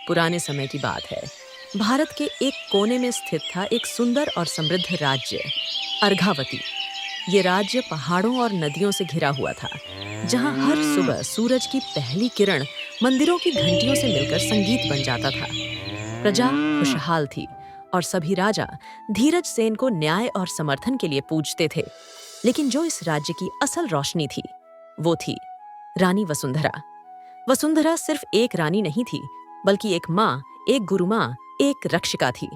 पुराने समय की बात है। भारत के एक कोने में स्थित था एक सुंदर और समृद्ध राज्य, अर्घावती। ये राज्य पहाड़ों और नदियों से घिरा हुआ था, जहां हर सुबह सूरज की पहली किरण मंदिरों की घंटियों से मिलकर संगीत बन जाता था। प्रजा खुशहाल थी और सभी राजा धीरज सेन को न्याय और समर्थन के लिए पूजते थे। लेकिन जो इस राज्य की असल रोशनी थी, वो थी रानी वसुंधरा। वसुंधरा सिर्फ एक रानी नहीं थी, बल्कि एक माँ, एक गुरु माँ, एक रक्षिका थी।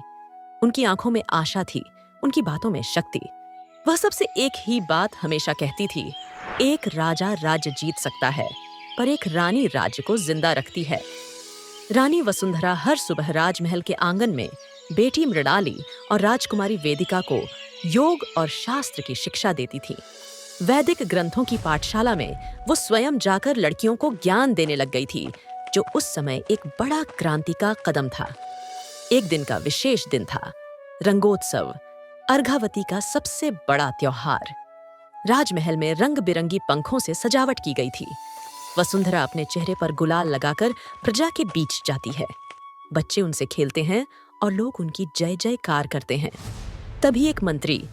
उनकी आंखों में आशा थी, उनकी बातों में शक्ति। वह सबसे एक ही बात हमेशा कहती थी, एक राजा राज्य जीत सकता है, पर एक रानी राज्य को जिंदा रखती है। रानी वसुंधरा हर सुबह राजमहल के आंगन में बेटी मृणाली और राजकुमारी वेदिका को योग और शास्त्र की शिक्षा देती थी। वैदिक ग्रंथों की पाठशाला में वो स्वयं जाकर लड़कियों को ज्ञान देने लग गई थी, जो उस समय एक बड़ा क्रांति का कदम था। एक दिन का विशेष दिन था, रंगोत्सव, अर्घावती का सबसे बड़ा त्योहार। राजमहल में रंग बिरंगी पंखों से सजावट की गई थी। वसुंधरा अपने चेहरे पर गुलाल लगाकर प्रजा के बीच जाती है। बच्चे उनसे खेलते हैं और लोग उनकी जय जयकार करते हैं। तभी एक मंत्री,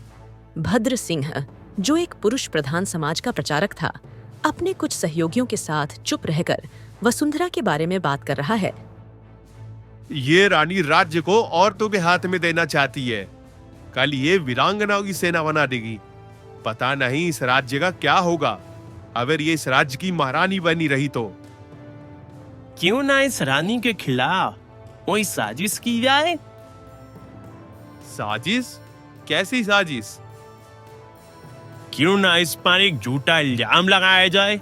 भद्र सिंह, जो एक पुरुष प्रधान समाज का प्रचारक था, अपने कुछ सहयोगियों के साथ चुप रहकर वसुंधरा के बारे में बात कर रहा है। ये रानी राज्य को औरतों के हाथ में देना चाहती है। कल ये वीरांगनाओं की सेना बना देगी। पता नहीं इस राज्य का क्या होगा अगर ये इस राज्य की महारानी बनी रही तो। क्यों ना इस रानी के खिलाफ कोई साजिश की जाए? साजिश? कैसी साजिश? क्यों ना इस पर एक झूठा इल्जाम लगाया जाए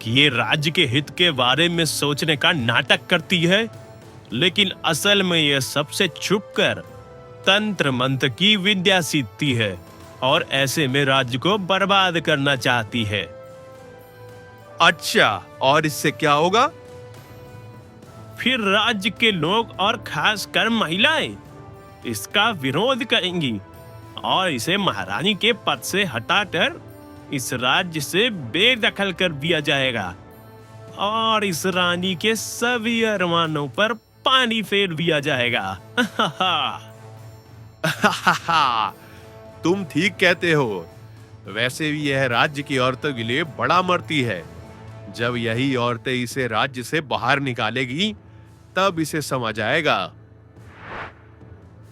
कि ये राज्य के हित के बारे में सोचने का नाटक करती है, लेकिन असल में ये सबसे छुपकर तंत्र मंत्र की विद्या सीखती है और ऐसे में राज्य को बर्बाद करना चाहती है। अच्छा, और इससे क्या होगा? फिर राज्य के लोग और खासकर महिलाएं इसका विरोध करेंगी और इसे महारानी के पद से हटाकर इस राज्य से बेदखल कर दिया जाएगा और इस रानी के सभी अरमानों पर पानी फेर दिया जाएगा। तुम ठीक कहते हो। वैसे भी यह राज्य की औरतों के लिए बड़ा मरती है। जब यही औरतें इसे राज्य से बाहर निकालेगी, तब इसे समझ आएगा।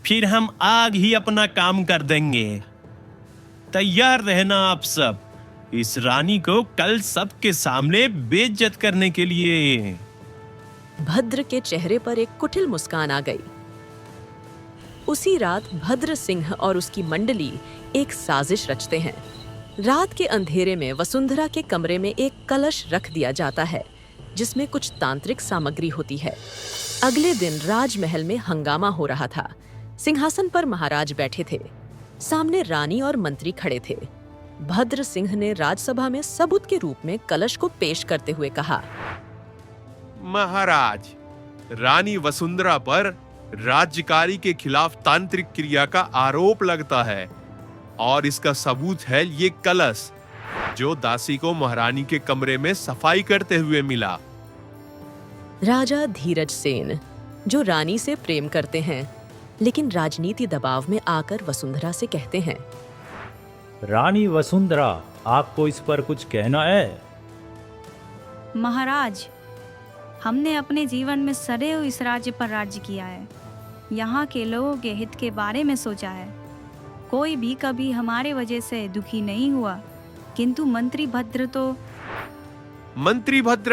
फिर हम आग ही अपना काम कर देंगे। तैयार रहना आप सब, इस रानी को कल सबके सामने बेइज्जत करने के लिए। भद्र के चेहरे पर एक कुटिल मुस्कान आ गई। उसी रात भद्र सिंह और उसकी मंडली एक साजिश रचते हैं। रात के अंधेरे में वसुंधरा के कमरे में एक कलश रख दिया जाता है, जिसमें कुछ तांत्रिक सामग्री होती है। अगले दिन राजमहल में हंगामा हो रहा था। सिंहासन पर महाराज बैठे थे, सामने रानी और मंत्री खड़े थे। भद्र सिंह ने राजसभा में सबूत के रूप में कलश को पेश करते हुए कहा, महाराज, रानी वसुंधरा पर राज्यकारी के खिलाफ तांत्रिक क्रिया का आरोप लगता है और इसका सबूत है ये कलश, जो दासी को महारानी के कमरे में सफाई करते हुए मिला। राजा धीरज सेन, जो रानी से प्रेम करते हैं, लेकिन राजनीति दबाव में आकर वसुंधरा से कहते हैं, रानी वसुंधरा, आपको इस पर कुछ कहना है? महाराज, हमने अपने जीवन में सदैव इस राज्य पर राज्य किया है। यहाँ के लोगों के हित के बारे में सोचा है। कोई भी कभी हमारे वजह से दुखी नहीं हुआ, किंतु मंत्री भद्र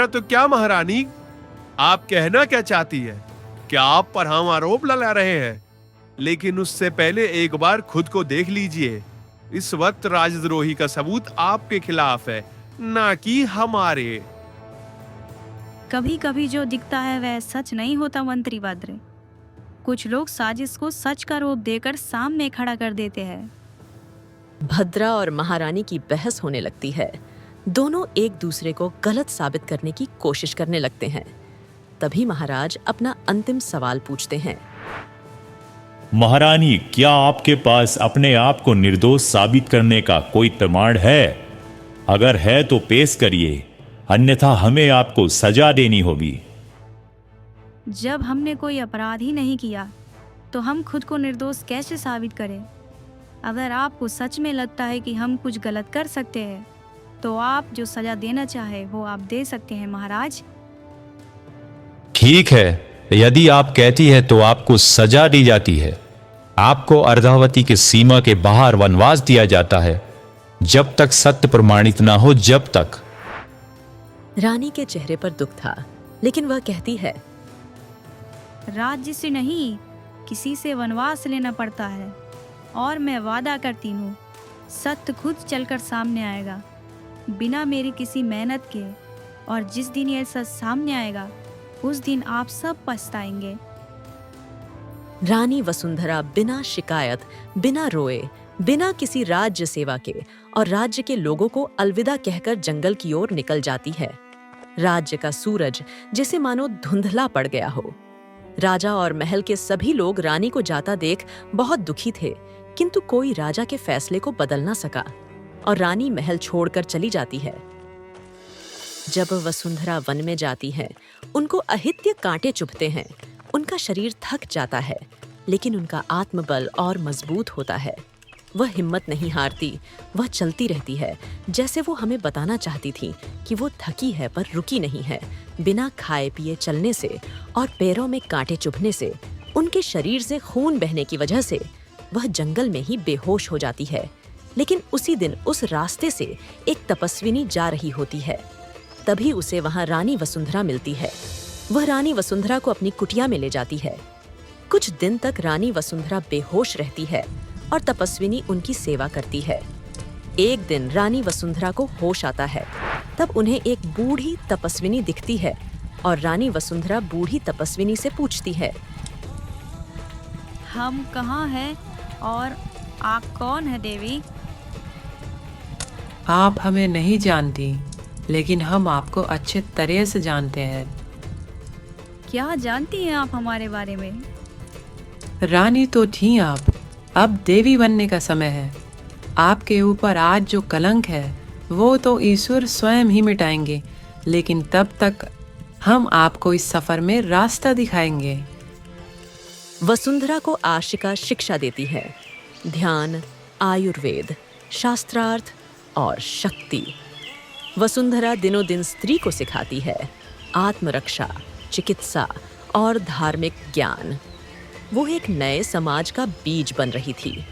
तो क्या महारानी? आप कहना क्या चाहती है? क्या आप पर हम आरोप लगा रहे हैं? लेकिन उससे पहले एक बार खुद को देख लीजिए। इस वक्त राजद्रोही का सबूत आपके खिलाफ है, ना कि हमारे। कभी कभी जो दिखता है वह सच नहीं होता मंत्री भद्र। कुछ लोग साजिश को सच का रूप देकर सामने खड़ा कर देते हैं। भद्रा और महारानी की बहस होने लगती है। दोनों एक दूसरे को गलत साबित करने की कोशिश करने लगते हैं। तभी महाराज अपना अंतिम सवाल पूछते हैं, महारानी, क्या आपके पास अपने आप को निर्दोष साबित करने का कोई प्रमाण है? अगर है तो पेश करिए, अन्यथा हमें आपको सजा देनी होगी। जब हमने कोई अपराध ही नहीं किया तो हम खुद को निर्दोष कैसे साबित करें? अगर आपको सच में लगता है कि हम कुछ गलत कर सकते हैं तो आप जो सजा देना चाहे वो आप दे सकते हैं महाराज। ठीक है, यदि आप कहती है तो आपको सजा दी जाती है। आपको अर्धावती की सीमा के बाहर वनवास दिया जाता है जब तक सत्य प्रमाणित ना हो, जब तक। रानी के चेहरे पर दुख था, लेकिन वह कहती है, राज्य से नहीं, किसी से वनवास लेना पड़ता है। और मैं वादा करती हूँ, सत्य खुद चलकर सामने आएगा बिना मेरी किसी मेहनत के। और जिस दिन यह सच सामने आएगा उस दिन आप सब पछताएंगे। रानी वसुंधरा बिना शिकायत, बिना रोए, बिना किसी राज्य सेवा के और राज्य के लोगों को अलविदा कहकर जंगल की ओर निकल जाती है। राज्य का सूरज जैसे मानो धुंधला पड़ गया हो। राजा और महल के सभी लोग रानी को जाता देख बहुत दुखी थे, किंतु कोई राजा के फैसले को बदल ना सका और रानी महल छोड़कर चली जाती है। जब वसुंधरा वन में जाती है, उनको अहित्य कांटे चुभते हैं। उनका शरीर थक जाता है, लेकिन उनका आत्मबल और मजबूत होता है। वह हिम्मत नहीं हारती, वह चलती रहती है, जैसे वो हमें बताना चाहती थी कि वो थकी है पर रुकी नहीं है। बिना खाए पिए चलने से और पैरों में कांटे चुभने से, उनके शरीर से खून बहने की वजह से वह जंगल में ही बेहोश हो जाती है। लेकिन उसी दिन उस रास्ते से एक तपस्विनी जा रही होती है। तभी उसे वहां रानी वसुंधरा मिलती है। वह रानी वसुंधरा को अपनी कुटिया में ले जाती है। कुछ दिन तक रानी वसुंधरा बेहोश रहती है और तपस्विनी उनकी सेवा करती है। एक दिन रानी वसुंधरा को होश आता है। तब उन्हें एक बूढ़ी तपस्विनी दिखती है और रानी वसुंधरा बूढ़ी तपस्विनी से पूछती है, हम कहाँ हैं और आप कौन है देवी? आप हमें नहीं जानती, लेकिन हम आपको अच्छे तरह से जानते हैं। क्या जानती हैं आप हमारे बारे में? रानी तो थी आप, अब देवी बनने का समय है। आपके ऊपर आज जो कलंक है वो तो ईश्वर स्वयं ही मिटाएंगे, लेकिन तब तक हम आपको इस सफर में रास्ता दिखाएंगे। वसुंधरा को आशिका शिक्षा देती है, ध्यान, आयुर्वेद, शास्त्रार्थ और शक्ति। वसुंधरा दिनों दिन स्त्री को सिखाती है आत्मरक्षा, चिकित्सा और धार्मिक ज्ञान। वो एक नए समाज का बीज बन रही थी।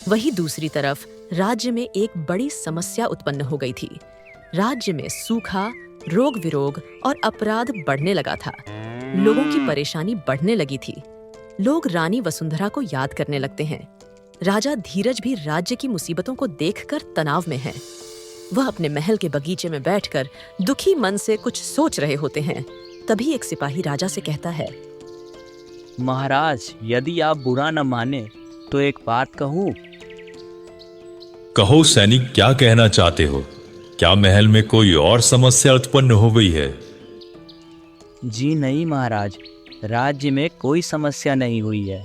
वहीं दूसरी तरफ राज्य में एक बड़ी समस्या उत्पन्न हो गई थी। राज्य में सूखा, रोग विरोग और अपराध बढ़ने लगा था। लोगों की परेशानी बढ़ने लगी थी। लोग रानी वसुंधरा को याद करने लगते हैं। राजा धीरज भी राज्य की मुसीबतों को देखकर तनाव में है। वह अपने महल के बगीचे में बैठकर दुखी मन से कुछ सोच रहे होते हैं। तभी एक सिपाही राजा से कहता है, महाराज, यदि आप बुरा न माने तो एक बात कहूँ। कहो सैनिक, क्या कहना चाहते हो? क्या महल में कोई और समस्या उत्पन्न हो गई है? जी नहीं महाराज, राज्य में कोई समस्या नहीं हुई है।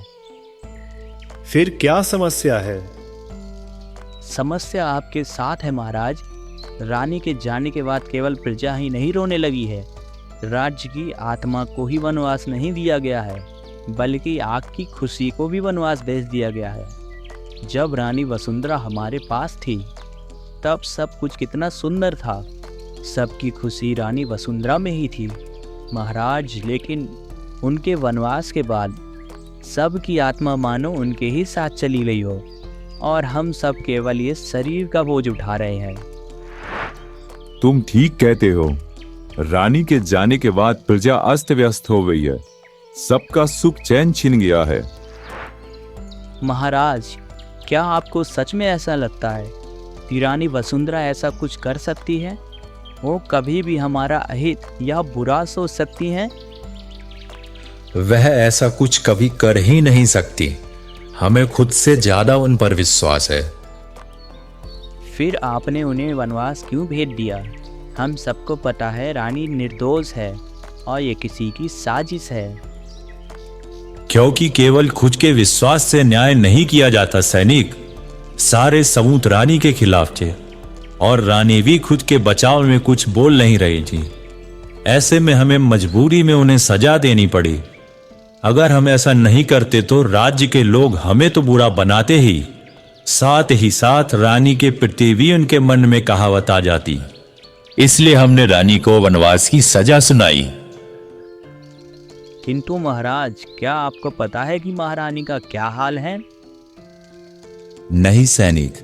फिर क्या समस्या है? समस्या आपके साथ है महाराज। रानी के जाने के बाद केवल प्रजा ही नहीं रोने लगी है, राज्य की आत्मा को ही वनवास नहीं दिया गया है, बल्कि आग की खुशी को भी वनवास भेज दिया गया है। जब रानी वसुंधरा हमारे पास थी तब सब कुछ कितना सुंदर था। सबकी खुशी रानी वसुंधरा में ही थी महाराज, लेकिन उनके वनवास के बाद सबकी आत्मा मानो उनके ही साथ चली गई हो और हम सब केवल ये शरीर का बोझ उठा रहे हैं। तुम ठीक कहते हो। रानी के जाने के बाद प्रजा अस्त व्यस्त हो गई है। सबका सुख चैन छिन गया है। महाराज, क्या आपको सच में ऐसा लगता है कि रानी वसुंधरा ऐसा कुछ कर सकती है? वो कभी भी हमारा अहित या बुरा सोच सकती हैं? वह ऐसा कुछ कभी कर ही नहीं सकती। हमें खुद से ज्यादा उन पर विश्वास है। फिर आपने उन्हें वनवास क्यों भेज दिया? हम सबको पता है रानी निर्दोष है और ये किसी की साजिश है। क्योंकि केवल खुद के विश्वास से न्याय नहीं किया जाता सैनिक। सारे सबूत रानी के खिलाफ थे और रानी भी खुद के बचाव में कुछ बोल नहीं रही थी। ऐसे में हमें मजबूरी में उन्हें सजा देनी पड़ी। अगर हम ऐसा नहीं करते तो राज्य के लोग हमें तो बुरा बनाते ही साथ रानी के प्रति भी उनके मन में कहावत आ जाती। इसलिए हमने रानी को वनवास की सजा सुनाई। किंतु महाराज, क्या आपको पता है कि महारानी का क्या हाल है? नहीं सैनिक,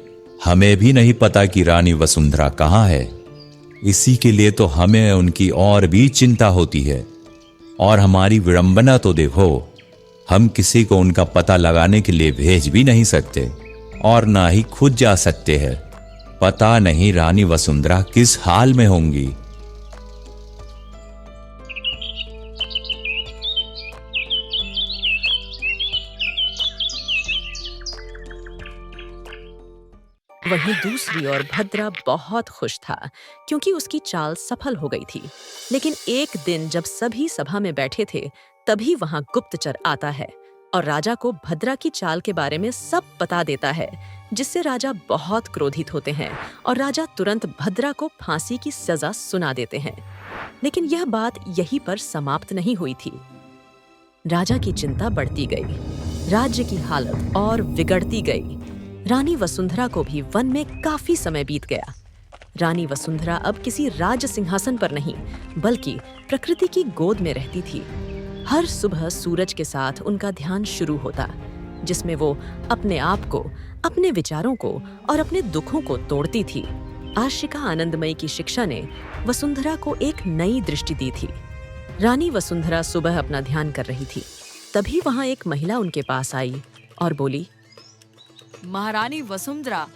हमें भी नहीं पता कि रानी वसुंधरा कहाँ है। इसी के लिए तो हमें उनकी और भी चिंता होती है। और हमारी विडंबना तो देखो, हम किसी को उनका पता लगाने के लिए भेज भी नहीं सकते और ना ही खुद जा सकते हैं। पता नहीं रानी वसुंधरा किस हाल में होंगी। वहीं दूसरी ओर भद्रा बहुत खुश था क्योंकि उसकी चाल सफल हो गई थी। लेकिन एक दिन जब सभी सभा में बैठे थे, तभी वहां गुप्तचर आता है और राजा को भद्रा की चाल के बारे में सब बता देता है, जिससे राजा बहुत क्रोधित होते हैं और राजा तुरंत भद्रा को फांसी की सजा सुना देते हैं। लेकिन यह बात यहीं पर समाप्त नहीं हुई थी। राजा की चिंता बढ़ती गई, राज्य की हालत और बिगड़ती गई। रानी वसुंधरा को भी वन में काफी समय बीत गया। रानी वसुंधरा अब किसी राज सिंहासन पर नहीं, बल्कि प्रकृति की गोद में रहती थी। हर सुबह सूरज के साथ उनका ध्यान शुरू होता, जिसमें वो अपने आप को, अपने विचारों को और अपने दुखों को तोड़ती थी। आशिका आनंदमयी की शिक्षा ने वसुंधरा को एक नई दृष्टि दी थी। रानी वसुंधरा सुबह अपना ध्यान कर रही थी, तभी वहां एक महिला उनके पास आई और बोली, महारानी वसुंधरा,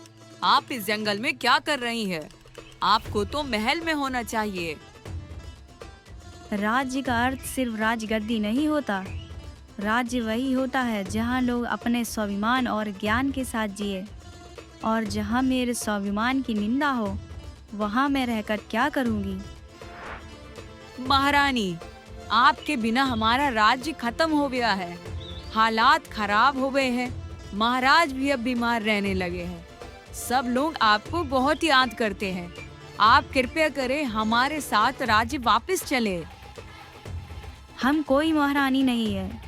आप इस जंगल में क्या कर रही हैं? आपको तो महल में होना चाहिए। राज्य का अर्थ सिर्फ राजगद्दी नहीं होता। राज्य वही होता है जहाँ लोग अपने स्वाभिमान और ज्ञान के साथ जिए। और जहाँ मेरे स्वाभिमान की निंदा हो, वहाँ मैं रहकर क्या करूँगी? महारानी, आपके बिना हमारा राज्य खत्म हो गया है। हालात खराब हो गए हैं। महाराज भी अब बीमार रहने लगे हैं। सब लोग आपको बहुत याद करते हैं। आप कृपया करें, हमारे साथ राज्य वापस चले। हम कोई महारानी नहीं है।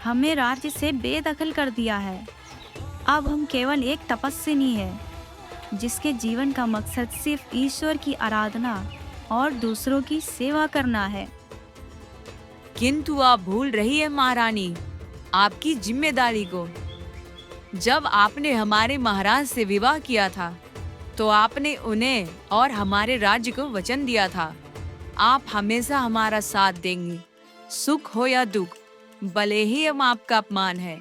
हमें राज्य से बेदखल कर दिया है। अब हम केवल एक तपस्विनी है, जिसके जीवन का मकसद सिर्फ ईश्वर की आराधना और दूसरों की सेवा करना है। किंतु आप भूल रही है महारानी, आपकी जिम्मेदारी को। जब आपने हमारे महाराज से विवाह किया था, तो आपने उन्हें और हमारे राज्य को वचन दिया था, आप हमेशा हमारा साथ देंगी, सुख हो या दुख, भले ही हम आपका अपमान है।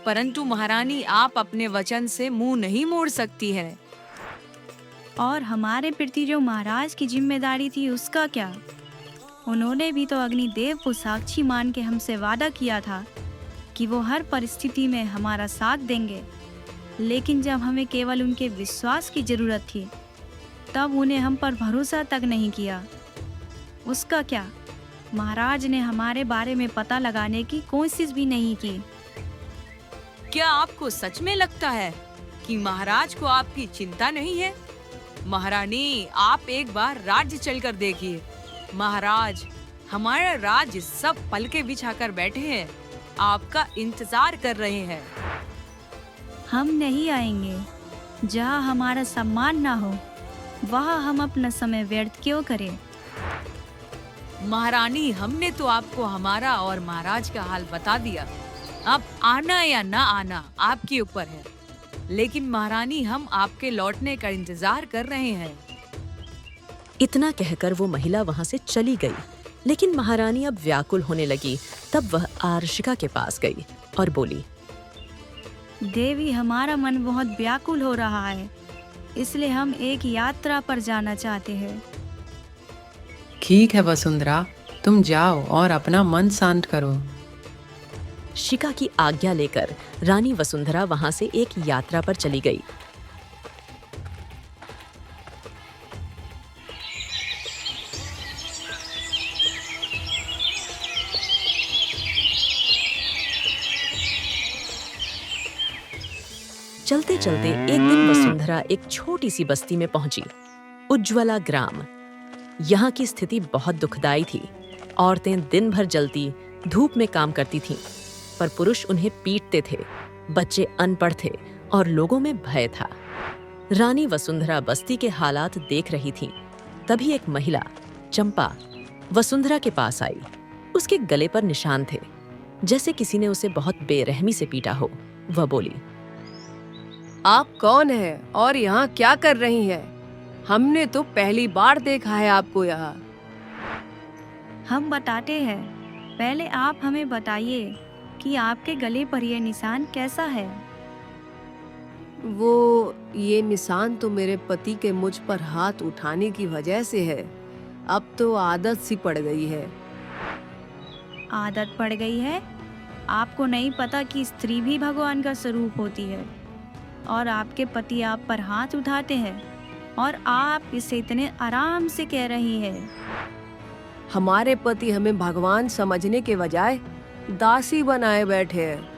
परंतु महारानी, आप अपने वचन से मुंह नहीं मोड़ सकती है। और हमारे प्रति जो महाराज की जिम्मेदारी थी, उसका क्या? उन्होंने भी तो अग्निदेव को साक्षी मान के हमसे वादा किया था कि वो हर परिस्थिति में हमारा साथ देंगे। लेकिन जब हमें केवल उनके विश्वास की जरूरत थी, तब उन्हें हम पर भरोसा तक नहीं किया। उसका क्या? महाराज ने हमारे बारे में पता लगाने की कोशिश भी नहीं की। क्या आपको सच में लगता है कि महाराज को आपकी चिंता नहीं है? महारानी, आप एक बार राज्य चलकर देखिए। महाराज, हमारा राज्य सब पलके बिछाकर बैठे हैं, आपका इंतजार कर रहे हैं। हम नहीं आएंगे। जहाँ हमारा सम्मान ना हो, वहाँ हम अपना समय व्यर्थ क्यों करें? महारानी, हमने तो आपको हमारा और महाराज का हाल बता दिया। अब आना या ना आना आपके ऊपर है। लेकिन महारानी, हम आपके लौटने का इंतजार कर रहे हैं। इतना कहकर वो महिला वहां से चली गई। लेकिन महारानी अब व्याकुल होने लगी। तब वह आर्शिका के पास गई और बोली, देवी, हमारा मन बहुत व्याकुल हो रहा है, इसलिए हम एक यात्रा पर जाना चाहते हैं। ठीक है वसुंधरा, तुम जाओ और अपना मन शांत करो। शिका की आज्ञा लेकर रानी वसुंधरा वहां से एक यात्रा पर चली गई। चलते चलते एक दिन वसुंधरा एक छोटी सी बस्ती में पहुंची, उज्ज्वला ग्राम। यहाँ की स्थिति बहुत दुखदाई थी। औरतें दिन भर जलती धूप में काम करती थीं, पर पुरुष उन्हें पीटते थे, बच्चे अनपढ़ थे और लोगों में भय था। रानी वसुंधरा बस्ती के हालात देख रही थी। तभी एक महिला, चंपा, वसुंधरा के पास आई। उसके गले पर निशान थे, जैसे किसी ने उसे बहुत बेरहमी से पीटा हो। वह बोली, आप कौन है और यहाँ क्या कर रही हैं? हमने तो पहली बार देखा है आपको यहाँ। हम बताते हैं, पहले आप हमें बताइए कि आपके गले पर यह निशान कैसा है? वो ये निशान तो मेरे पति के मुझ पर हाथ उठाने की वजह से है। अब तो आदत सी पड़ गई है। आदत पड़ गई है? आपको नहीं पता कि स्त्री भी भगवान का स्वरूप होती है और आपके पति आप पर हाथ उठाते हैं और आप इसे इतने आराम से कह रही हैं। हमारे पति हमें भगवान समझने के बजाय दासी बनाए बैठे हैं,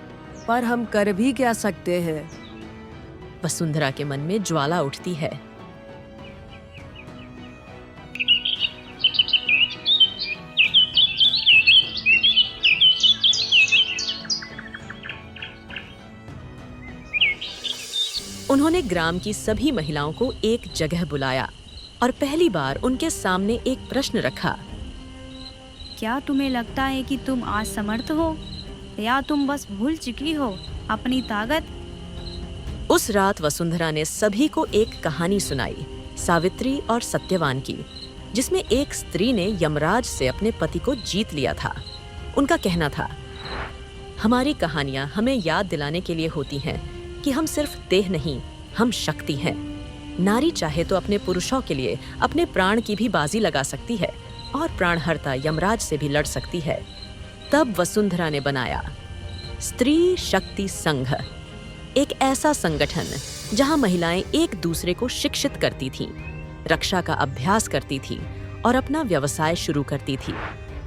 पर हम कर भी क्या सकते हैं? वसुंधरा के मन में ज्वाला उठती है। उन्होंने ग्राम की सभी महिलाओं को एक जगह बुलाया और पहली बार उनके सामने एक प्रश्न रखा। क्या तुम्हें लगता है कि तुम आज समर्थ हो या तुम बस भूल चुकी हो अपनी ताकत? उस रात वसुंधरा ने सभी को एक कहानी सुनाई, सावित्री और सत्यवान की, जिसमें एक स्त्री ने यमराज से अपने पति को जीत लिया था। उनका कहना था, हमारी कहानियां हमें याद दिलाने के लिए होती हैं कि हम सिर्फ देह नहीं, हम शक्ति हैं। नारी चाहे तो अपने पुरुषों के लिए अपने प्राण की भी बाजी लगा सकती है और प्राणहर्ता यमराज से भी लड़ सकती है। तब वसुंधरा ने बनाया स्त्री शक्ति संघ, एक ऐसा संगठन जहां महिलाएं एक दूसरे को शिक्षित करती थीं, रक्षा का अभ्यास करती थीं और अपना व्यवसाय शुरू करती थी,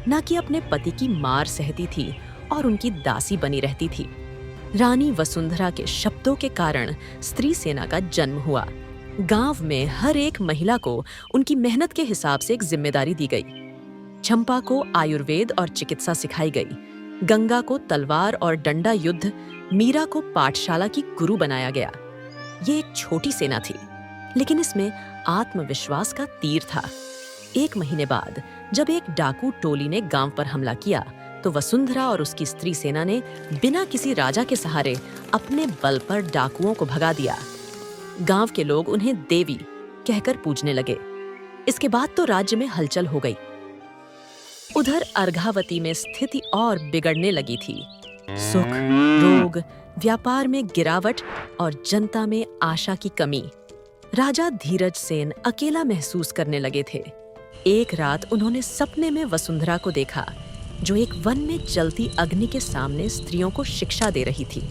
न कि अपने पति की मार सहती थी और उनकी दासी बनी रहती थी। रानी वसुंधरा के शब्दों के कारण स्त्री सेना का जन्म हुआ। गांव में हर एक महिला को उनकी मेहनत के हिसाब से एक जिम्मेदारी दी गई। चंपा को आयुर्वेद और चिकित्सा सिखाई गई, गंगा को तलवार और डंडा युद्ध, मीरा को पाठशाला की गुरु बनाया गया। ये एक छोटी सेना थी, लेकिन इसमें आत्मविश्वास का तीर था। 1 महीने बाद जब एक डाकू टोली ने गांव पर हमला किया, तो वसुंधरा और उसकी स्त्री सेना ने बिना किसी राजा के सहारे अपने बल पर डाकुओं को भगा दिया। गांव के लोग उन्हें देवी कहकर पूजने लगे। इसके बाद तो राज्य में हलचल हो गई। उधर अर्घावती में स्थिति और बिगड़ने लगी थी। सुख, रोग, व्यापार में गिरावट और जनता में आशा की कमी। राजा धीरज सेन अकेला महसूस करने लगे थे। एक रात उन्होंने सपने में वसुंधरा को देखा, जो एक वन में जलती अग्नि के सामने स्त्रियों को शिक्षा दे रही थी।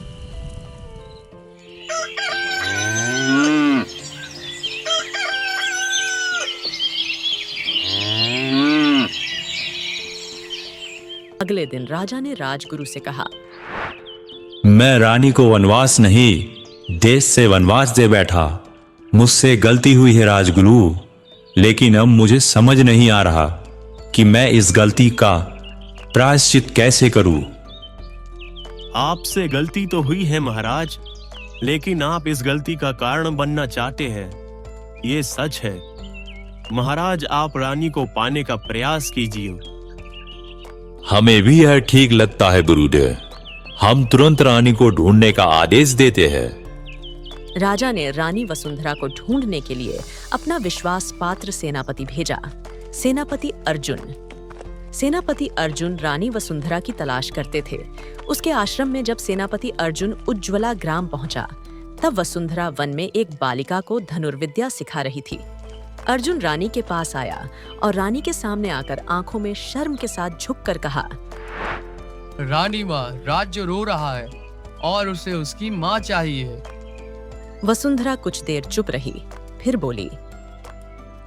अगले दिन राजा ने राजगुरु से कहा, मैं रानी को वनवास नहीं, देश से वनवास दे बैठा। मुझसे गलती हुई है राजगुरु, लेकिन अब मुझे समझ नहीं आ रहा कि मैं इस गलती का प्रायश्चित कैसे करूं। आपसे गलती तो हुई है महाराज, लेकिन आप इस गलती का कारण बनना चाहते हैं, ये सच है। महाराज, आप रानी को पाने का प्रयास कीजिए। हमें भी यह ठीक लगता है गुरुदेव, हम तुरंत रानी को ढूंढने का आदेश देते हैं। राजा ने रानी वसुंधरा को ढूंढने के लिए अपना विश्वास पात्र सेनापति भेजा, सेनापति अर्जुन रानी वसुंधरा की तलाश करते थे। उसके आश्रम में जब सेनापति अर्जुन उज्ज्वला ग्राम पहुंचा, तब वसुंधरा वन में एक बालिका को धनुर्विद्या सिखा रही थी। अर्जुन रानी के पास आया और रानी के सामने आकर आंखों में शर्म के साथ झुककर कहा, रानी माँ, राज्य रो रहा है और उसे उसकी माँ चाहिए। वसुंधरा कुछ देर चुप रही, फिर बोली,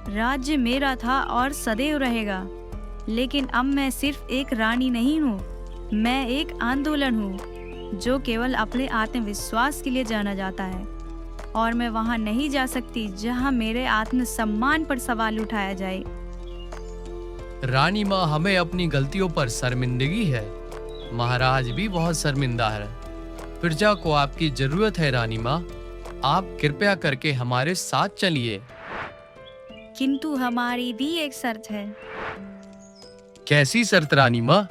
राज्य मेरा था और सदैव रहेगा, लेकिन अब मैं सिर्फ एक रानी नहीं हूँ, मैं एक आंदोलन हूँ जो केवल अपने आत्मविश्वास के लिए जाना जाता है। और मैं वहां नहीं जा सकती जहां मेरे आत्मसम्मान पर सवाल उठाया जाए। रानी माँ, हमें अपनी गलतियों पर शर्मिंदगी है। महाराज भी बहुत शर्मिंदा है। प्रजा को आपकी जरूरत है रानी माँ। आप कृपया करके हमारे साथ चलिए। किंतु हमारी भी एक शर्त है। कैसी शर्त रानी माँ?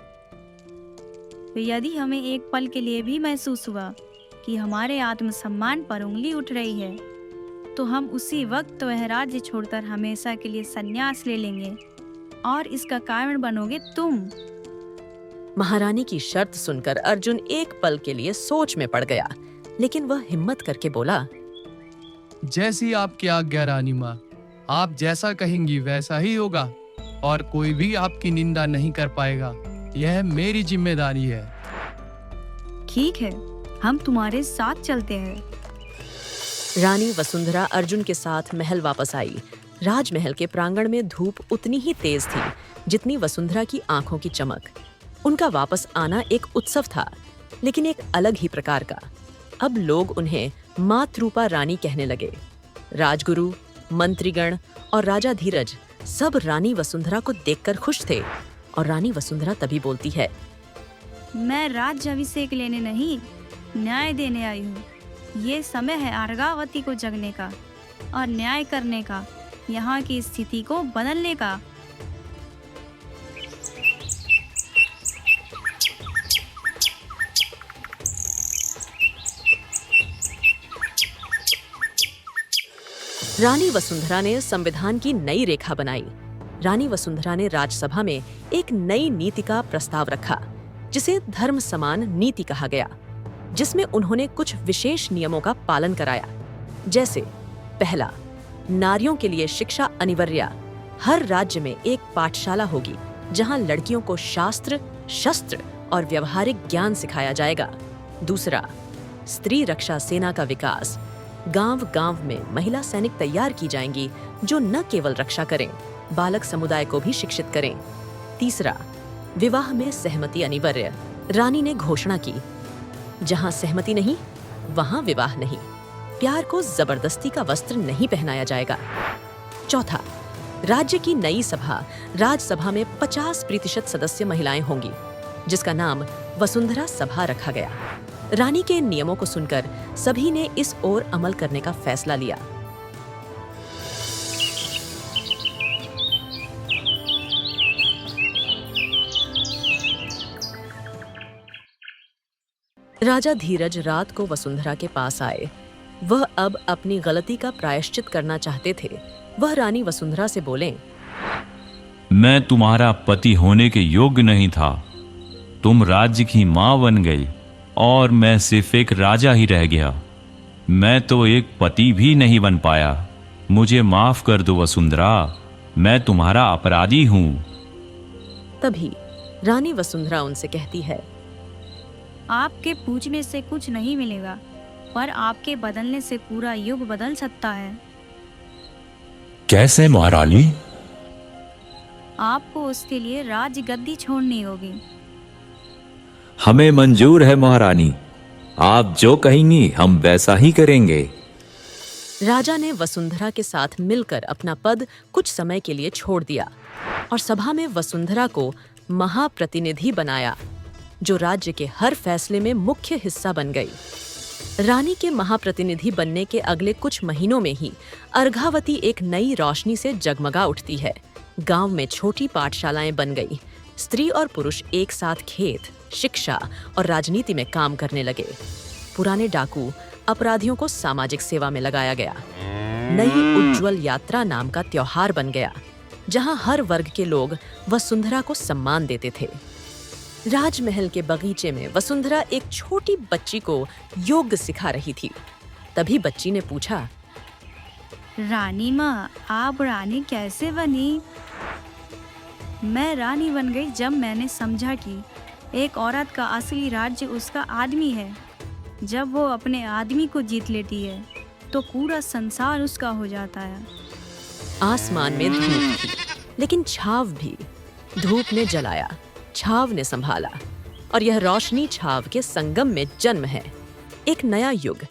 यदि हमें एक पल के लिए भी महसूस हुआ कि हमारे आत्मसम्मान पर उंगली उठ रही है, तो हम उसी वक्त वह राज्य छोड़कर हमेशा के लिए संन्यास ले लेंगे और इसका कारण बनोगे तुम। महारानी की शर्त सुनकर अर्जुन एक पल के लिए सोच में पड़ गया, लेकिन वह हिम्मत करके बोला, जैसी आपकी आज्ञा रानी माँ। आप जैसा कहेंगी वैसा ही होगा और कोई भी आपकी निंदा नहीं कर पाएगा। यह मेरी जिम्मेदारी है। ठीक है, हम तुम्हारे साथ चलते हैं। रानी वसुंधरा अर्जुन के साथ महल वापस आई। राजमहल के प्रांगण में धूप उतनी ही तेज थी जितनी वसुंधरा की आंखों की चमक। उनका वापस आना एक उत्सव था, लेकिन एक अलग ही प्रकार का। अब लोग उन्हें मातरूपा रानी कहने लगे। राजगुरु, मंत्रीगण और राजा धीरज सब रानी वसुंधरा को देखकर खुश थे। और रानी वसुंधरा तभी बोलती है, मैं राज्य अभिषेक लेने नहीं, न्याय देने आई हूँ। ये समय है अर्घावती को जगने का और न्याय करने का, यहाँ की स्थिति को बदलने का। रानी वसुंधरा ने संविधान की नई रेखा बनाई। रानी वसुंधरा ने राज्यसभा में एक नई नीति का प्रस्ताव रखा, जिसे धर्म समान नीति कहा गया, जिसमें उन्होंने कुछ विशेष नियमों का पालन कराया। जैसे पहला, नारियों के लिए शिक्षा अनिवार्य। हर राज्य में एक पाठशाला होगी जहां लड़कियों को शास्त्र, शस्त्र और व्यवहारिक ज्ञान सिखाया जाएगा। दूसरा, स्त्री रक्षा सेना का विकास। गांव-गांव में महिला सैनिक तैयार की जाएंगी जो न केवल रक्षा करें, बालक समुदाय को भी शिक्षित करें। तीसरा, विवाह में सहमति अनिवार्य। रानी ने घोषणा की, जहां सहमति नहीं, वहां विवाह नहीं। प्यार को जबरदस्ती का वस्त्र नहीं पहनाया जाएगा। चौथा, राज्य की नई सभा, राज्यसभा में 50% सदस्य महिलाएं होंगी, जिसका नाम वसुंधरा सभा रखा गया। रानी के इन नियमों को सुनकर सभी ने इस ओर अमल करने का फैसला लिया। राजा धीरज रात को वसुंधरा के पास आए। वह अब अपनी गलती का प्रायश्चित करना चाहते थे। वह रानी वसुंधरा से बोले, मैं तुम्हारा पति होने के योग्य नहीं था। तुम राज्य की मां बन गई और मैं सिर्फ एक राजा ही रह गया। मैं तो एक पति भी नहीं बन पाया। मुझे माफ कर दो वसुंधरा, मैं तुम्हारा अपराधी हूं। तभी रानी वसुंधरा उनसे कहती है, आपके पूछने से कुछ नहीं मिलेगा, पर आपके बदलने से पूरा युग बदल सकता है। कैसे महारानी? आपको उसके लिए राज गद्दी छोड़नी होगी। हमें मंजूर है महारानी, आप जो कहेंगी हम वैसा ही करेंगे। राजा ने वसुंधरा के साथ मिलकर अपना पद कुछ समय के लिए छोड़ दिया और सभा में वसुंधरा को महाप्रतिनिधि बनाया, जो राज्य के हर फैसले में मुख्य हिस्सा बन गई। रानी के महाप्रतिनिधि बनने के अगले कुछ महीनों में ही अर्घावती एक नई रोशनी से जगमगा उठती है। गांव में छोटी पाठशालाएं बन गई। स्त्री और पुरुष एक साथ खेत, शिक्षा और राजनीति में काम करने लगे। पुराने डाकू अपराधियों को सामाजिक सेवा में लगाया गया। नई उज्जवल यात्रा नाम का त्योहार बन गया, जहां हर वर्ग के लोग वसुंधरा को सम्मान देते थे। राजमहल के बगीचे में वसुंधरा एक छोटी बच्ची को योग सिखा रही थी। तभी बच्ची ने पूछा, रानी माँ, आप रानी कैसे बनी? मैं रानी बन गई जब मैंने समझा कि एक औरत का असली राज्य उसका आदमी है। जब वो अपने आदमी को जीत लेती है तो पूरा संसार उसका हो जाता है। आसमान में धूप थी, लेकिन छाव भी। धूप ने जलाया, छाव ने संभाला, और यह रोशनी छाव के संगम में जन्म है। एक नया युग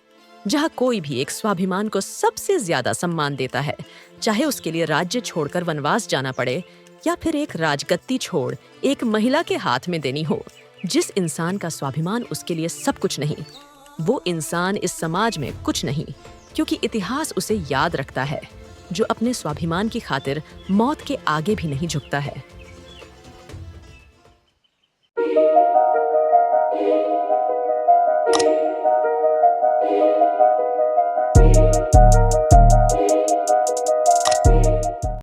जहाँ कोई भी एक स्वाभिमान को सबसे ज्यादा सम्मान देता है, चाहे उसके लिए राज्य छोड़कर वनवास जाना पड़े या फिर एक राजगद्दी छोड़ एक महिला के हाथ में देनी हो। जिस इंसान का स्वाभिमान उसके लिए सब कुछ नहीं, वो इंसान इस समाज में कुछ नहीं, क्योंकि इतिहास उसे याद रखता है जो अपने स्वाभिमान की खातिर मौत के आगे भी नहीं झुकता है।